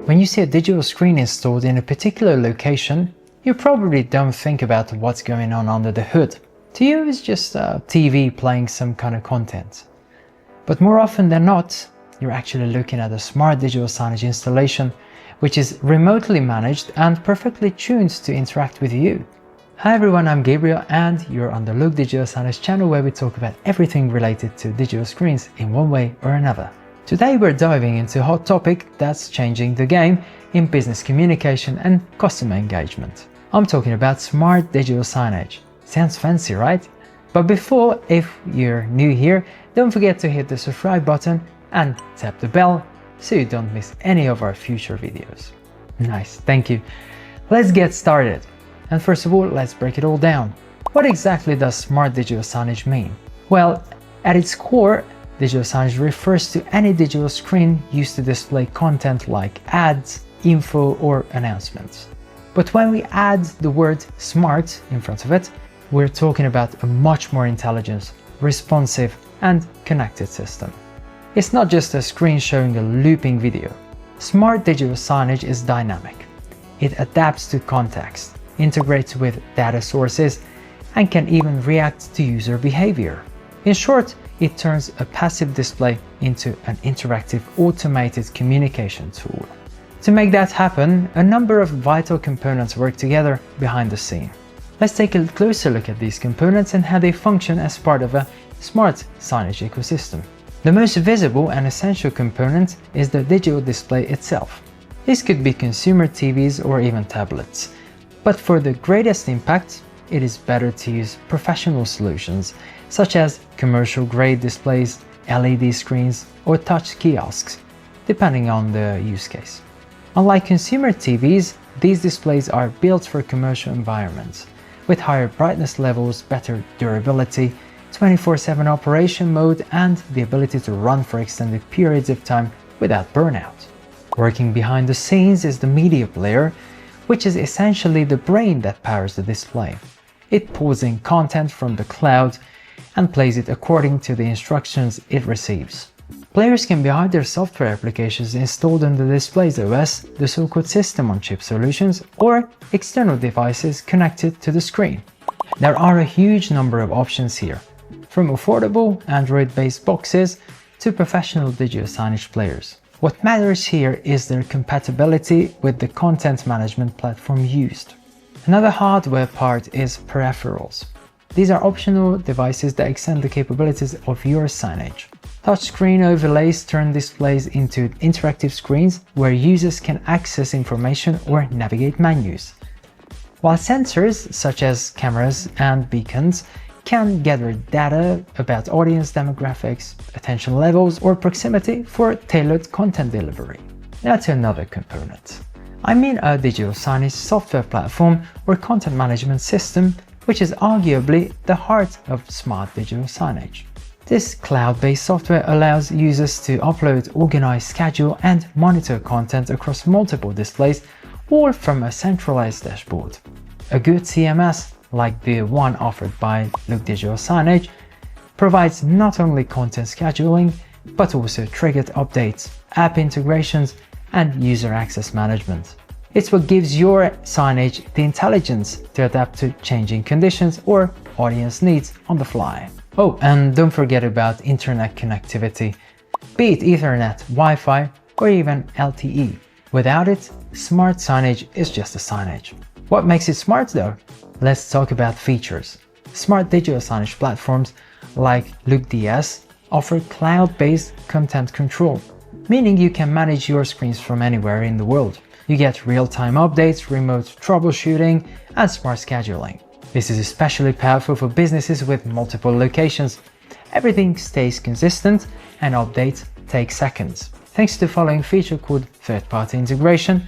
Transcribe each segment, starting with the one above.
When you see a digital screen installed in a particular location, you probably don't think about what's going on under the hood. To you, it's just a TV playing some kind of content. But more often than not, you're actually looking at a smart digital signage installation, which is remotely managed and perfectly tuned to interact with you. Hi everyone, I'm Gabriel and you're on the Look Digital Signage channel, where we talk about everything related to digital screens in one way or another. Today we're diving into a hot topic that's changing the game in business communication and customer engagement. I'm talking about smart digital signage. Sounds fancy, right? But before, if you're new here, don't forget to hit the subscribe button and tap the bell so you don't miss any of our future videos. Nice, thank you. Let's get started. And first of all, let's break it all down. What exactly does smart digital signage mean? Well, at its core, digital signage refers to any digital screen used to display content like ads, info, or announcements. But when we add the word smart in front of it, we're talking about a much more intelligent, responsive, and connected system. It's not just a screen showing a looping video. Smart digital signage is dynamic. It adapts to context, integrates with data sources, and can even react to user behavior. In short, it turns a passive display into an interactive automated communication tool. To make that happen, a number of vital components work together behind the scene. Let's take a closer look at these components and how they function as part of a smart signage ecosystem. The most visible and essential component is the digital display itself. This could be consumer TVs or even tablets. But for the greatest impact, it is better to use professional solutions, such as commercial-grade displays, LED screens, or touch kiosks, depending on the use case. Unlike consumer TVs, these displays are built for commercial environments, with higher brightness levels, better durability, 24/7 operation mode, and the ability to run for extended periods of time without burnout. Working behind the scenes is the media player, which is essentially the brain that powers the display. It pulls in content from the cloud and plays it according to the instructions it receives. Players can be either software applications installed on the display's OS, the so-called system-on-chip solutions, or external devices connected to the screen. There are a huge number of options here, from affordable Android-based boxes to professional digital signage players. What matters here is their compatibility with the content management platform used. Another hardware part is peripherals. These are optional devices that extend the capabilities of your signage. Touchscreen overlays turn displays into interactive screens where users can access information or navigate menus, while sensors such as cameras and beacons can gather data about audience demographics, attention levels, or proximity for tailored content delivery. Now to another component. I mean a digital signage software platform or content management system, which is arguably the heart of smart digital signage. This cloud-based software allows users to upload, organize, schedule, and monitor content across multiple displays, all from a centralized dashboard. A good CMS, like the one offered by Look Digital Signage, provides not only content scheduling, but also triggered updates, app integrations, and user access management. It's what gives your signage the intelligence to adapt to changing conditions or audience needs on the fly. Oh, and don't forget about internet connectivity, be it Ethernet, Wi-Fi, or even LTE. Without it, smart signage is just a signage. What makes it smart though? Let's talk about features. Smart digital signage platforms like Look DS offer cloud-based content control, meaning you can manage your screens from anywhere in the world. You get real-time updates, remote troubleshooting, and smart scheduling. This is especially powerful for businesses with multiple locations. Everything stays consistent and updates take seconds. Thanks to the following feature called third-party integration,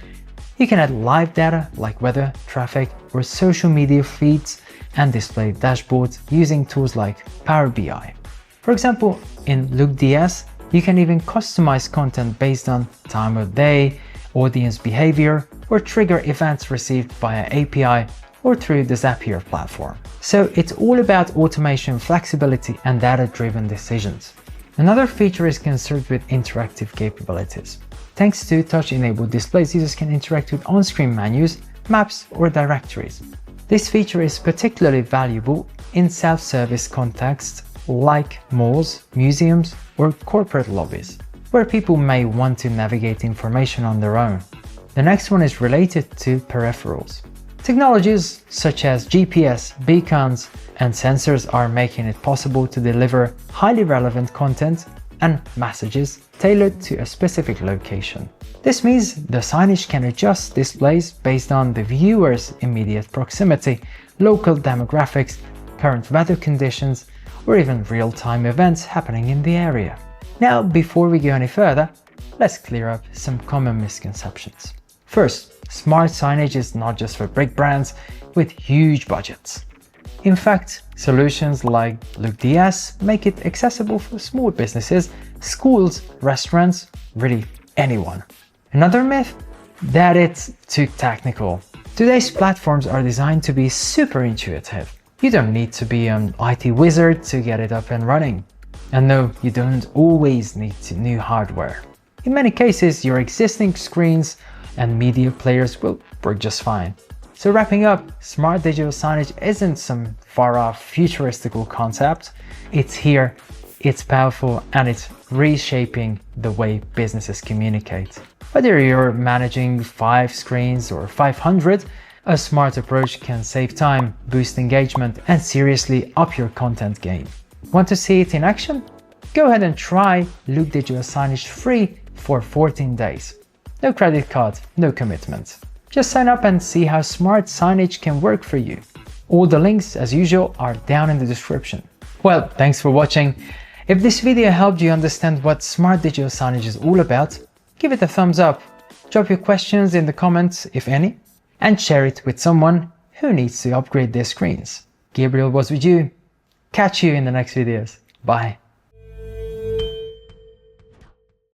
you can add live data like weather, traffic, or social media feeds and display dashboards using tools like Power BI. For example, in Look DS, you can even customize content based on time of day, audience behavior, or trigger events received via API or through the Zapier platform. So it's all about automation, flexibility, and data-driven decisions. Another feature is concerned with interactive capabilities. Thanks to touch-enabled displays, users can interact with on-screen menus, maps, or directories. This feature is particularly valuable in self-service contexts like malls, museums, or corporate lobbies, where people may want to navigate information on their own. The next one is related to peripherals. Technologies such as GPS, beacons, and sensors are making it possible to deliver highly relevant content and messages tailored to a specific location. This means the signage can adjust displays based on the viewer's immediate proximity, local demographics, current weather conditions, or even real-time events happening in the area. Now, before we go any further, let's clear up some common misconceptions. First, smart signage is not just for big brands with huge budgets. In fact, solutions like Look DS make it accessible for small businesses, schools, restaurants, really anyone. Another myth? That it's too technical. Today's platforms are designed to be super intuitive. You don't need to be an IT wizard to get it up and running. And no, you don't always need new hardware. In many cases, your existing screens and media players will work just fine. So wrapping up, smart digital signage isn't some far-off futuristical concept. It's here, it's powerful, and it's reshaping the way businesses communicate. Whether you're managing 5 screens or 500, a smart approach can save time, boost engagement, and seriously up your content game. Want to see it in action? Go ahead and try Look Digital Signage free for 14 days. No credit card, no commitment. Just sign up and see how smart signage can work for you. All the links, as usual, are down in the description. Well, thanks for watching. If this video helped you understand what smart digital signage is all about, give it a thumbs up, drop your questions in the comments, if any, and share it with someone who needs to upgrade their screens. Gabriel was with you. Catch you in the next videos. Bye.